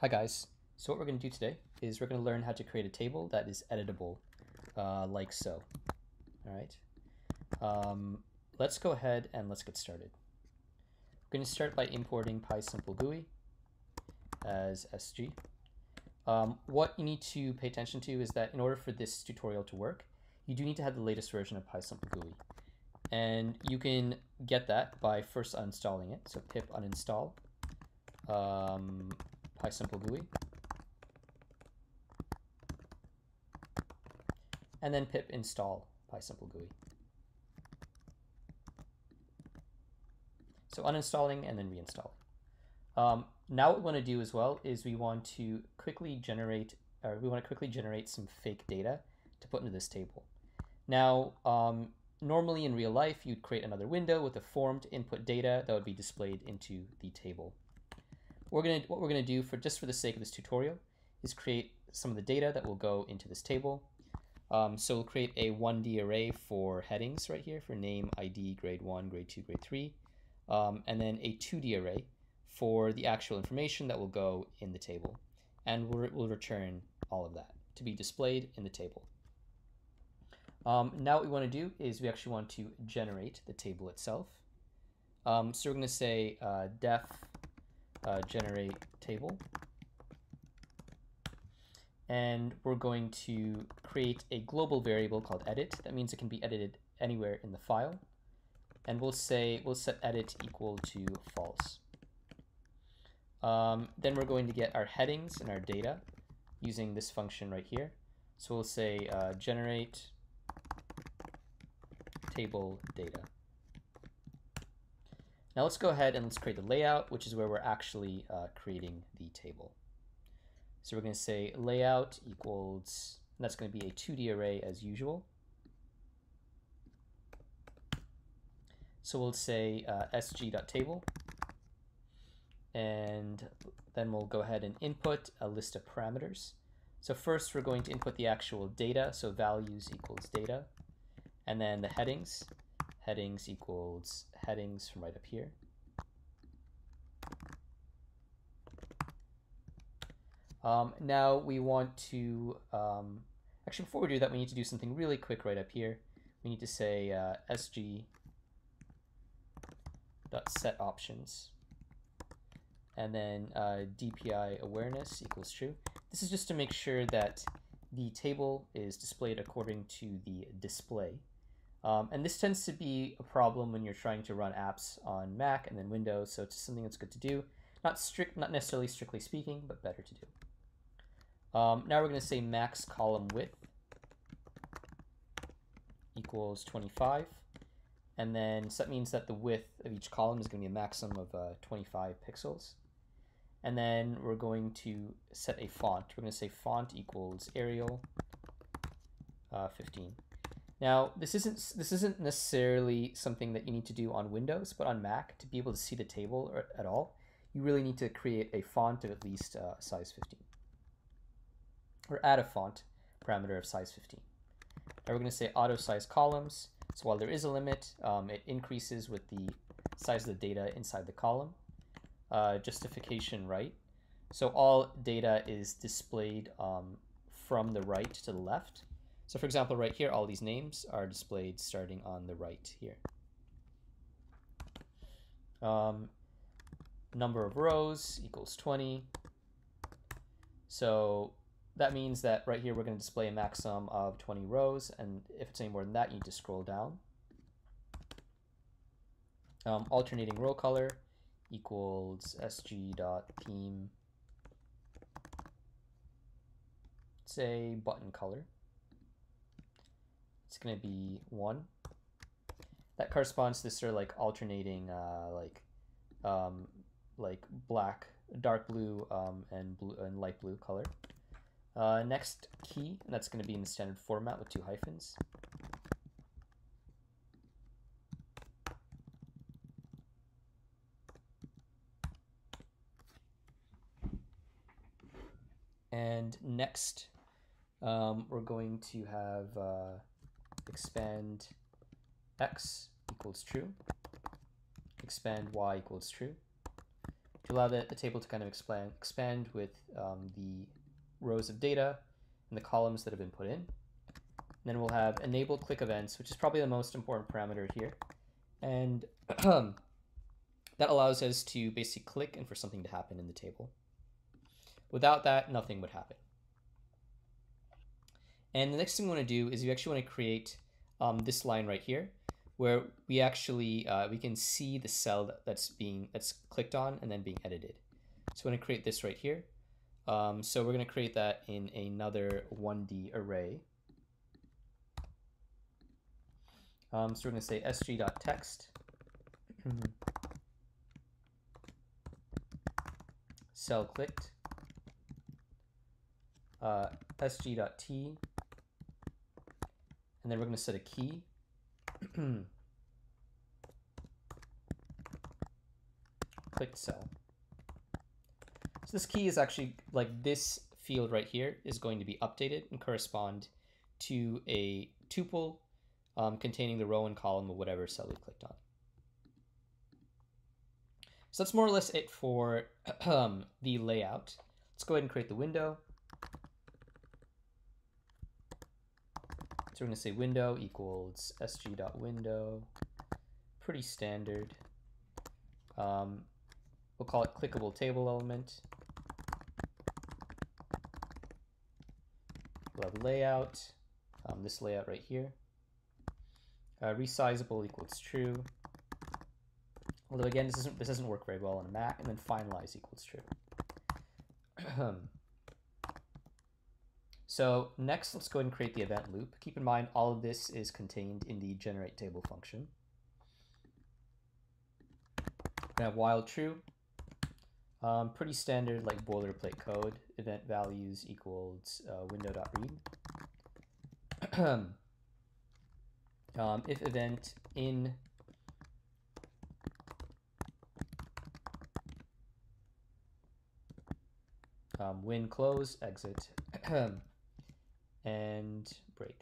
Hi guys, so what we're going to do today is we're going to learn how to create a table that is editable, like so. Alright, let's go ahead and let's get started. We're going to start by importing PySimpleGUI as SG. What you need to pay attention to is that in order for this tutorial to work, you do need to have the latest version of PySimpleGUI. And you can get that by first uninstalling it, so pip uninstall PySimpleGUI, and then pip install PySimpleGUI. So uninstalling and then reinstalling. Now what we want to do as well is we want to quickly generate some fake data to put into this table. Now, normally in real life, you'd create another window with a form to input data that would be displayed into the table. What we're gonna do for the sake of this tutorial is create some of the data that will go into this table. So we'll create a 1D array for headings right here for name, ID, grade 1, grade 2, grade 3, and then a 2D array for the actual information that will go in the table. And we'll return all of that to be displayed in the table. Now what we want to do is we actually want to generate the table itself. So we're going to say def generate table, and we're going to create a global variable called edit. That means it can be edited anywhere in the file, and we'll set edit equal to false. Then we're going to get our headings and our data using this function right here. So we'll say generate table data. Now let's go ahead and let's create the layout, which is where we're actually creating the table. So we're going to say layout equals, and that's going to be a 2D array as usual. So we'll say sg.table, and then we'll go ahead and input a list of parameters. So first we're going to input the actual data, so values equals data, and then the headings equals headings from right up here. Now we want to, actually before we do that, we need to do something really quick right up here. We need to say sg.setOptions, and then DPI awareness equals true. This is just to make sure that the table is displayed according to the display. And this tends to be a problem when you're trying to run apps on Mac and then Windows, so it's something that's good to do. Not necessarily strictly speaking, but better to do. Now we're going to say max column width equals 25, and then so that means that the width of each column is going to be a maximum of 25 pixels. And then we're going to set a font. We're going to say font equals Arial 15. Now, this isn't necessarily something that you need to do on Windows, but on Mac, to be able to see the table at all, you really need to create a font of at least size 15, or add a font parameter of size 15. Now we're going to say auto size columns. So while there is a limit, it increases with the size of the data inside the column. Justification right. So all data is displayed from the right to the left. So for example, right here, all these names are displayed starting on the right here. Number of rows equals 20. So that means that right here we're going to display a maximum of 20 rows, and if it's any more than that, you need to scroll down. Alternating row color equals sg.theme, say button color. It's going to be 1. That corresponds to this sort of like alternating like black, dark blue, and blue and light blue color. Next key, and that's going to be in the standard format with 2 hyphens. And next, we're going to have expand x equals true, expand y equals true, to allow the table to kind of expand with the rows of data and the columns that have been put in. And then we'll have enable click events, which is probably the most important parameter here. And that allows us to basically click and for something to happen in the table. Without that, nothing would happen. And the next thing we want to do is we actually want to create this line right here, where we actually we can see the cell that's clicked on and then being edited. So we're going to create this right here. So we're going to create that in another 1D array. So we're going to say sg.text cell clicked sg.t, and then we're going to set a key. Clicked cell. So this key is actually like this field right here is going to be updated and correspond to a tuple containing the row and column of whatever cell we clicked on. So that's more or less it for the layout. Let's go ahead and create the window. So we're going to say window equals sg.window. Pretty standard. We'll call it clickable table element. We'll have layout, this layout right here. Resizable equals true. Although again, this doesn't work very well on a Mac. And then finalize equals true. So next, let's go ahead and create the event loop. Keep in mind, all of this is contained in the generate table function. We're gonna have while true. Pretty standard, like boilerplate code. Event values equals window.read. If event in win close exit and break.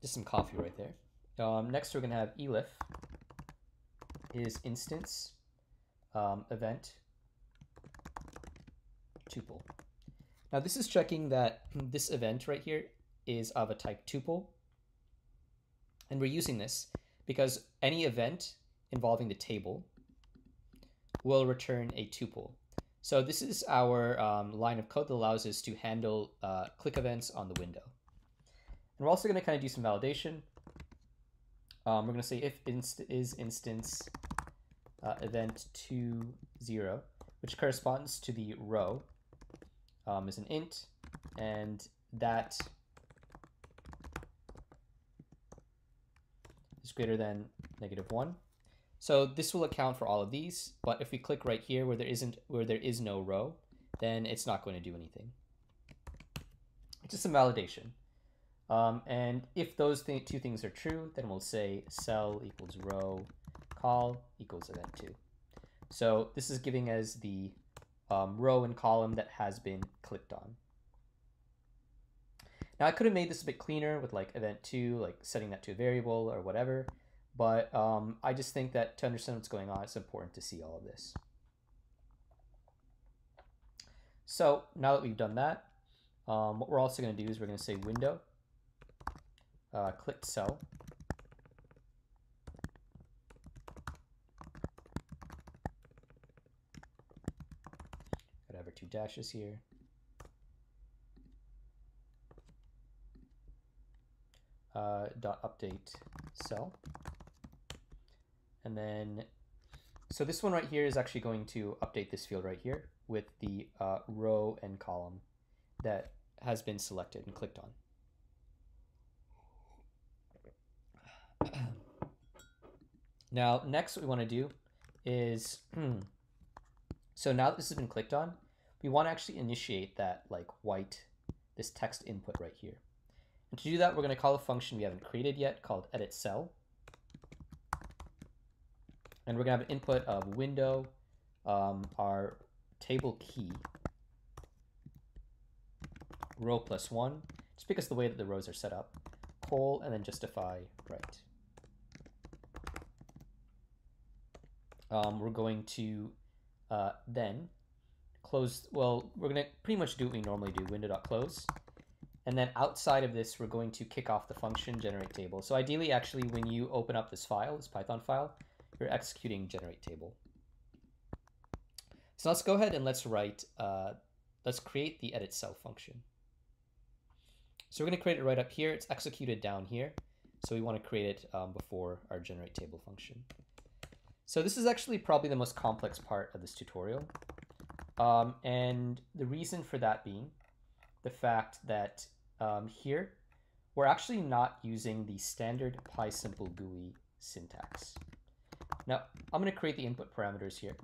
Just some coffee right there. Next, we're going to have elif is instance event tuple. Now this is checking that this event right here is of a type tuple, and we're using this because any event involving the table will return a tuple. So this is our line of code that allows us to handle click events on the window. And we're also going to kind of do some validation. We're going to say if is instance event to 0, which corresponds to the row, is an int, and that is greater than -1. So this will account for all of these, but if we click right here where there is no row, then it's not going to do anything. It's just some validation. And if those two things are true, then we'll say cell equals row call equals event2. So this is giving us the row and column that has been clicked on. Now I could have made this a bit cleaner with like event2, like setting that to a variable or whatever, but I just think that to understand what's going on, it's important to see all of this. So now that we've done that, what we're also going to do is we're going to say window clicked cell gotta have our 2 dashes here. Dot update cell, and then so this one right here is actually going to update this field right here with the row and column that has been selected and clicked on. Now next what we want to do is so now that this has been clicked on, we want to actually initiate that like this text input right here. And to do that, we're going to call a function we haven't created yet called edit cell. And we're going to have an input of window, our table key, row +1, just because of the way that the rows are set up, poll, and then justify right. We're going to then close, well, we're going to pretty much do what we normally do, window.close. And then outside of this, we're going to kick off the function generate table. So ideally, actually, when you open up this file, this Python file, you're executing generate table. So let's go ahead and let's create the edit cell function. So we're going to create it right up here. It's executed down here. So we want to create it before our generate table function. So this is actually probably the most complex part of this tutorial. And the reason for that being the fact that here, we're actually not using the standard PySimpleGUI syntax. Now, I'm going to create the input parameters here.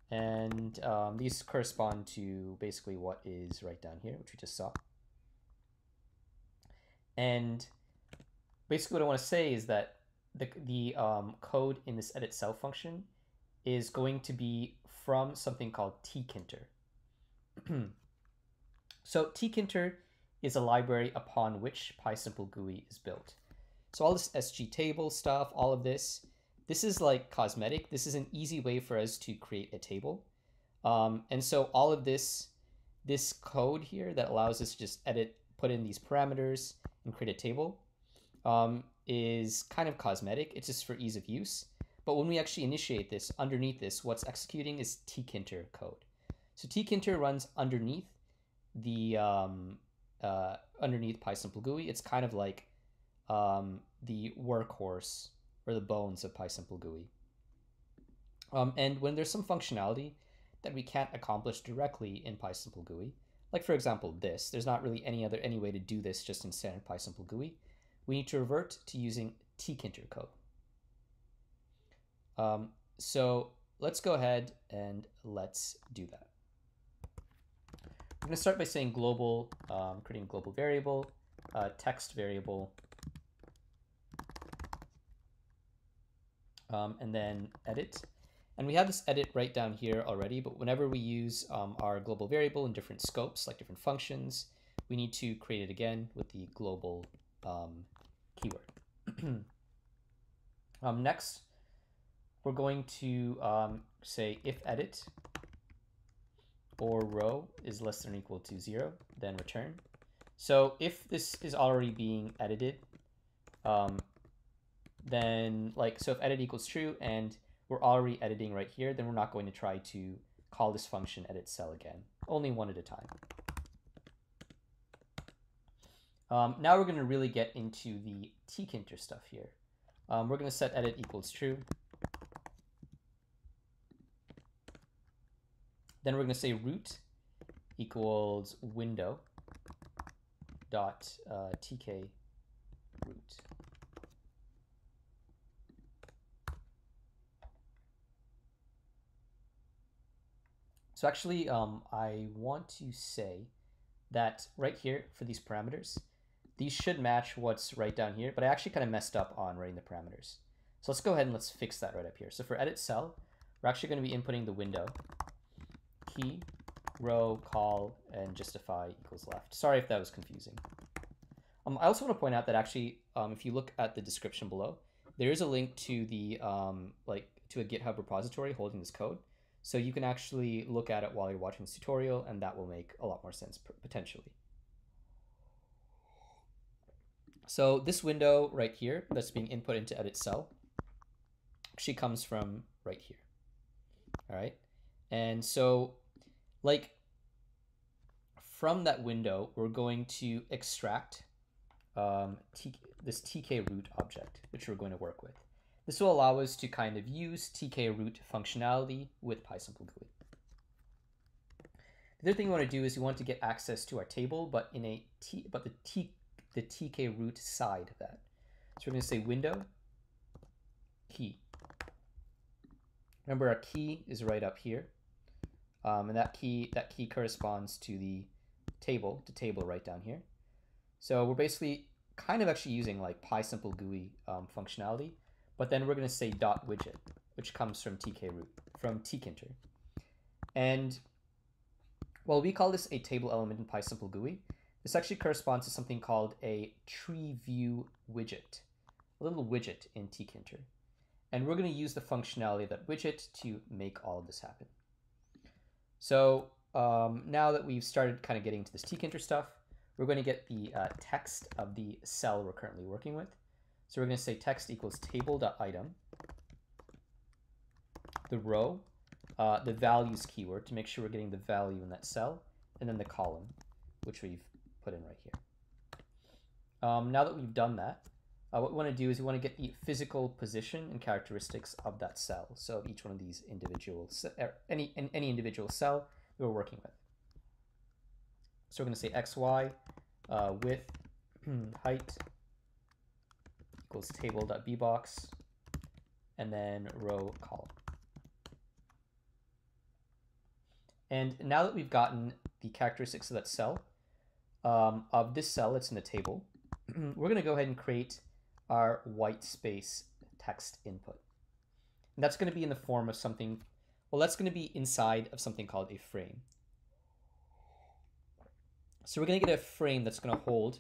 And these correspond to basically what is right down here, which we just saw. And basically what I want to say is that the code in this edit cell function is going to be from something called Tkinter. So Tkinter is a library upon which PySimpleGUI is built. So all this SG table stuff, all of this is like cosmetic. This is an easy way for us to create a table. And so all of this code here that allows us to just put in these parameters and create a table is kind of cosmetic. It's just for ease of use. But when we actually initiate this, underneath this, what's executing is Tkinter code. So Tkinter runs underneath the underneath PySimpleGUI. It's kind of like the workhorse or the bones of PySimpleGUI. And when there's some functionality that we can't accomplish directly in PySimpleGUI, like for example this, there's not really any way to do this just in standard PySimpleGUI. We need to revert to using Tkinter code. So let's go ahead and let's do that. I'm going to start by saying global, creating a global variable, text variable, and then edit. And we have this edit right down here already, but whenever we use our global variable in different scopes, like different functions, we need to create it again with the global keyword. Next, we're going to say if edit or row is less than or equal to 0, then return. So if this is already being edited, then so if edit equals true and we're already editing right here, then we're not going to try to call this function edit cell again, only one at a time. Now we're going to really get into the Tkinter stuff here. We're going to set edit equals true. Then we're going to say root equals window dot tk root. So actually, I want to say that right here for these parameters, these should match what's right down here, but I actually kind of messed up on writing the parameters. So let's go ahead and let's fix that right up here. So for edit cell, we're actually going to be inputting the window, key, row, call, and justify equals left. Sorry if that was confusing. I also want to point out that actually, if you look at the description below, there is a link to the to a GitHub repository holding this code. So you can actually look at it while you're watching this tutorial, and that will make a lot more sense potentially. So this window right here that's being input into edit cell actually comes from right here. All right. And so from that window, we're going to extract this tk root object, which we're going to work with. This will allow us to kind of use tk root functionality with PySimpleGUI. The other thing we want to do is we want to get access to our table, but in the tk root side of that. So we're going to say window key. Remember, our key is right up here, and that key corresponds to the table right down here. So we're basically kind of actually using like PySimpleGUI functionality, but then we're going to say dot widget, which comes from tk root, from Tkinter. And Well, we call this a table element in PySimpleGUI. This actually corresponds to something called a tree view widget, a little widget in Tkinter. And we're going to use the functionality of that widget to make all of this happen. So now that we've started kind of getting into this Tkinter stuff, we're going to get the text of the cell we're currently working with. So we're going to say text equals table.item, the row, the values keyword to make sure we're getting the value in that cell, and then the column, which we've put in right here. Now that we've done that, what we want to do is we want to get the physical position and characteristics of that cell. So each one of these individual, any individual cell that we're working with. So we're going to say xy width height equals table.bbox, and then row column. And now that we've gotten the characteristics of that cell, of this cell that's in the table, we're going to go ahead and create our white space text input. And that's going to be in the form of something, well, that's going to be inside of something called a frame. So we're going to get a frame that's going to hold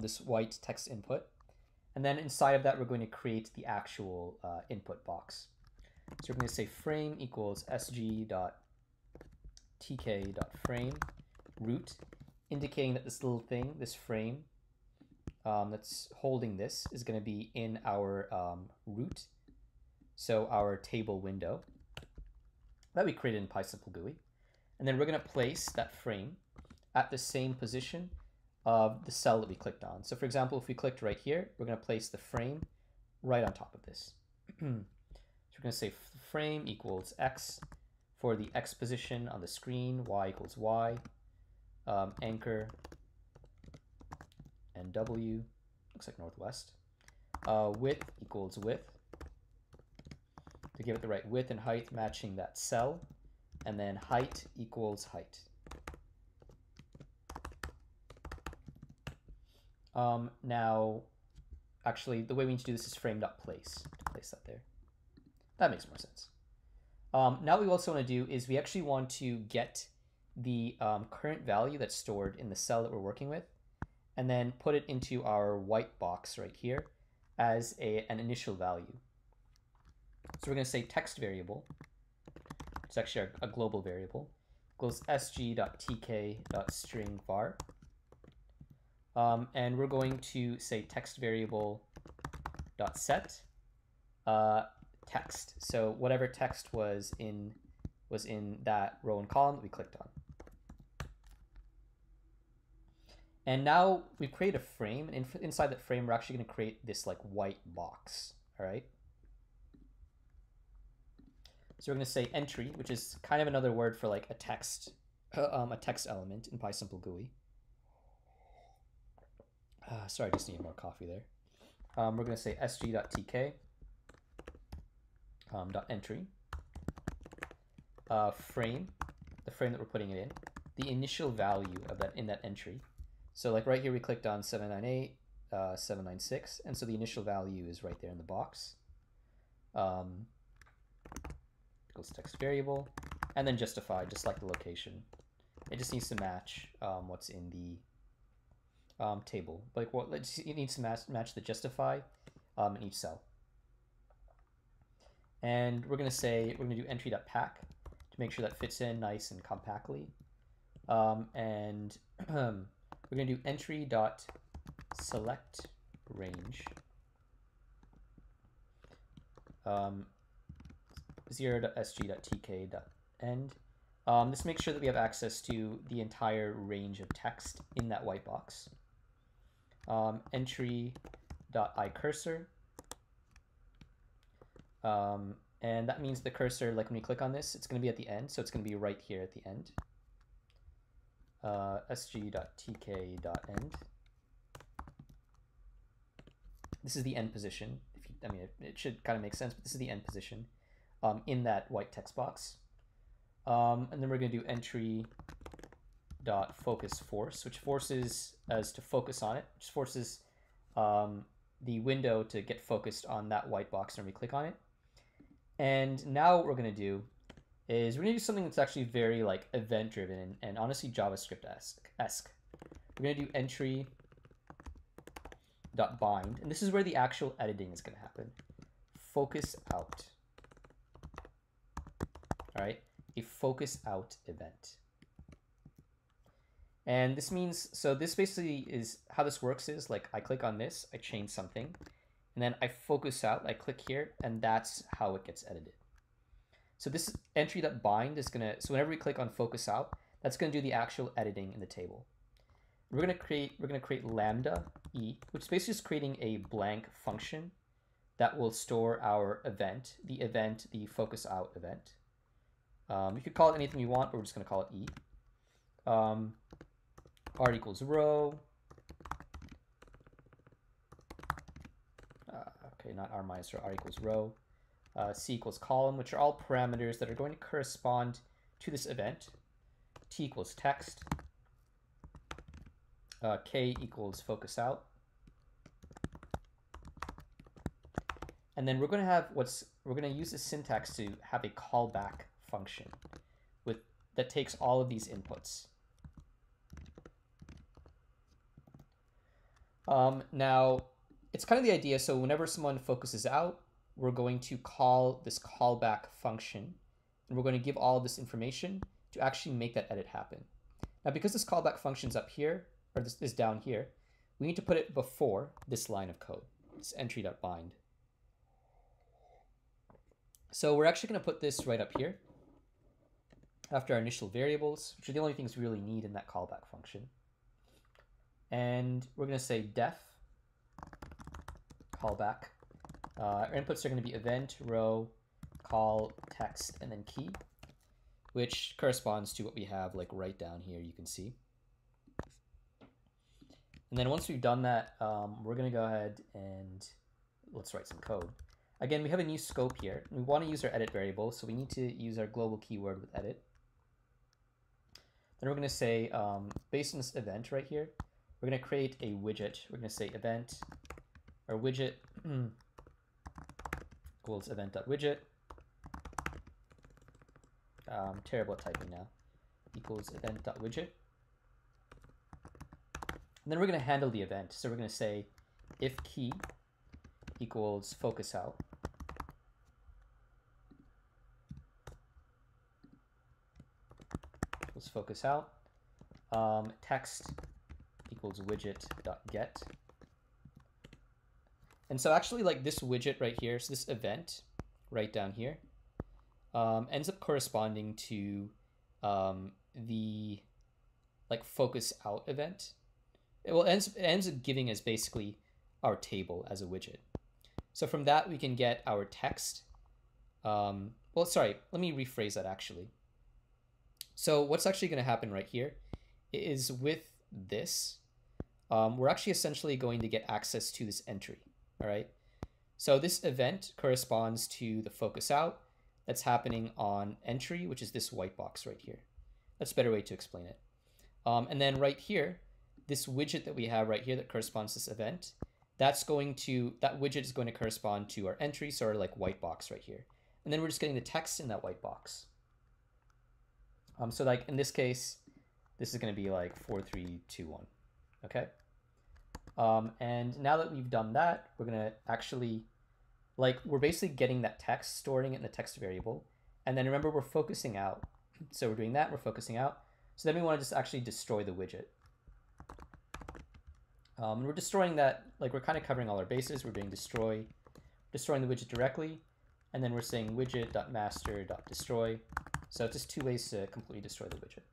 this white text input. And then inside of that, we're going to create the actual input box. So we're going to say frame equals sg.tk.frame root, indicating that this little thing, this frame that's holding this, is going to be in our root, so our table window that we created in PySimpleGUI. And then we're going to place that frame at the same position of the cell that we clicked on. So for example, if we clicked right here, we're going to place the frame right on top of this. So we're going to say frame equals x for the x position on the screen, y equals y, anchor, and w, looks like northwest. Width equals width, to give it the right width and height matching that cell, and then height equals height. Now, actually, the way we need to do this is frame.place, to place that there. That makes more sense. Now what we also want to do is we actually want to get the current value that's stored in the cell that we're working with, and then put it into our white box right here as an initial value. So we're going to say text variable, it's actually a global variable, equals sg.tk.string var. And we're going to say text variable dot set text. So whatever text was in that row and column that we clicked on. And now we create a frame, and inside that frame, we're actually going to create this like white box. All right. So we're going to say entry, which is kind of another word for like a text element in PySimpleGUI. Sorry, I just need more coffee there. We're going to say sg.tk .entry frame, the frame that we're putting it in, the initial value of that in that entry. So like right here, we clicked on 798, 796, and so the initial value is right there in the box. Equals text variable, and then justify, just like the location. It just needs to match what's in the table. Like what it needs to match the justify in each cell. And we're going to say we're going to do entry.pack to make sure that fits in nice and compactly. And we're going to do entry.select range 0.sg.tk.end. This makes sure that we have access to the entire range of text in that white box. Entry.iCursor. And that means the cursor, like when we click on this, it's going to be at the end, so it's going to be right here at the end. sg.tk.end. This is the end position. I mean, it should kind of make sense, but this is the end position in that white text box. And then we're going to do entry.focusForce, which forces us to focus on it, which forces the window to get focused on that white box when we click on it. And now what we're going to do is we're going to do something that's actually very like event driven and honestly JavaScript-esque. We're going to do entry dot bind, and this is where the actual editing is going to happen. Focus out. All right, a focus out event. And this means, so this basically is how this works is like I click on this, I change something, and then I focus out, I click here, and that's how it gets edited. So this entry.bind is gonna, so whenever we click on focus out, that's gonna do the actual editing in the table. We're gonna create lambda e, which is basically just creating a blank function that will store our event, the focus out event. You could call it anything you want, but we're just gonna call it e. R equals row. Okay, not r minus row, r equals row. C equals column, which are all parameters that are going to correspond to this event. T equals text. K equals focus out. And then we're going to have we're going to use the syntax to have a callback function that takes all of these inputs. Now, it's kind of the idea, so whenever someone focuses out, we're going to call this callback function, and we're going to give all of this information to actually make that edit happen. Now, because this callback function's up here, or this is down here, we need to put it before this line of code, this entry.bind. So we're actually going to put this right up here after our initial variables, which are the only things we really need in that callback function. And we're going to say def callback. Our inputs are going to be event, row, call, text, and then key, which corresponds to what we have like right down here, you can see. And then once we've done that, we're going to go ahead and let's write some code. Again, we have a new scope here. We want to use our edit variable, so we need to use our global keyword with edit. Then we're going to say, based on this event right here, we're going to create a widget. We're going to say event, or widget equals event.widget. Terrible at typing now. Equals event.widget. And then we're going to handle the event. So we're going to say if key equals focus out. Equals focus out. Text equals widget.get. And so actually like this widget right here, so this event right down here, ends up corresponding to the like focus out event. It ends up giving us basically our table as a widget. So from that we can get our text. Well, sorry, let me rephrase that actually. So what's actually going to happen right here is with this, we're actually essentially going to get access to this entry. All right. So this event corresponds to the focus out that's happening on entry, which is this white box right here. That's a better way to explain it. And then right here, this widget that we have right here that corresponds to this event, that widget is going to correspond to our entry, so our like white box right here. And then we're just getting the text in that white box. So like in this case, this is going to be like 4321. Okay. And now that we've done that, we're going to actually, like, we're basically getting that text, storing it in the text variable. And then remember, we're focusing out. So we're doing that, we're focusing out. So then we want to just actually destroy the widget. And we're destroying that, like we're kind of covering all our bases. We're doing destroying the widget directly. And then we're saying widget.master.destroy. So it's just two ways to completely destroy the widget.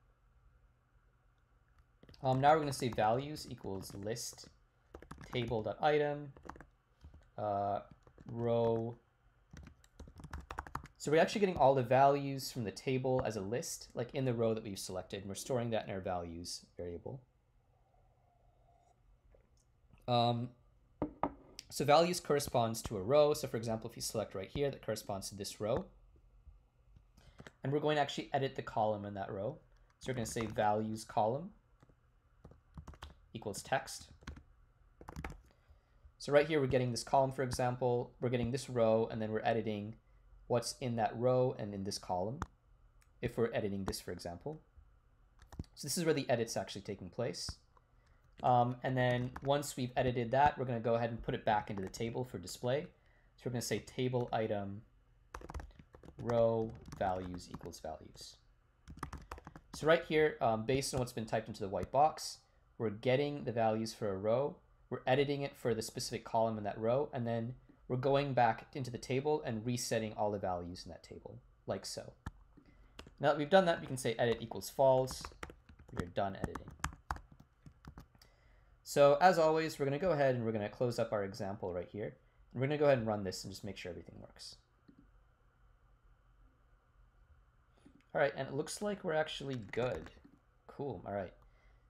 Now we're going to say values equals list table.item row. So we're actually getting all the values from the table as a list, like in the row that we've selected, and we're storing that in our values variable. So values corresponds to a row. So for example, if you select right here, that corresponds to this row. And we're going to actually edit the column in that row. So we're going to say values column equals text. So right here, we're getting this column, for example, we're getting this row, and then we're editing what's in that row and in this column. if we're editing this, for example. So this is where the edit's actually taking place. And then once we've edited that, we're going to go ahead and put it back into the table for display. So we're going to say table item row values equals values. So right here, based on what's been typed into the white box, we're getting the values for a row, we're editing it for the specific column in that row, and then we're going back into the table and resetting all the values in that table, like so. Now that we've done that, we can say edit equals false. We're done editing. So as always, we're going to go ahead and we're going to close up our example right here. And we're going to go ahead and run this and just make sure everything works. All right, and it looks like we're actually good. Cool, all right.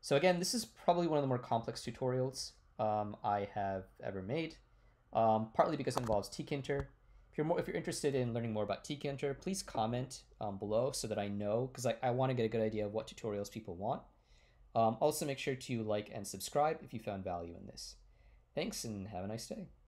So again, this is probably one of the more complex tutorials I have ever made, partly because it involves Tkinter. If you're interested in learning more about Tkinter, please comment below so that I know, because I want to get a good idea of what tutorials people want. Also, make sure to like and subscribe if you found value in this. Thanks, and have a nice day.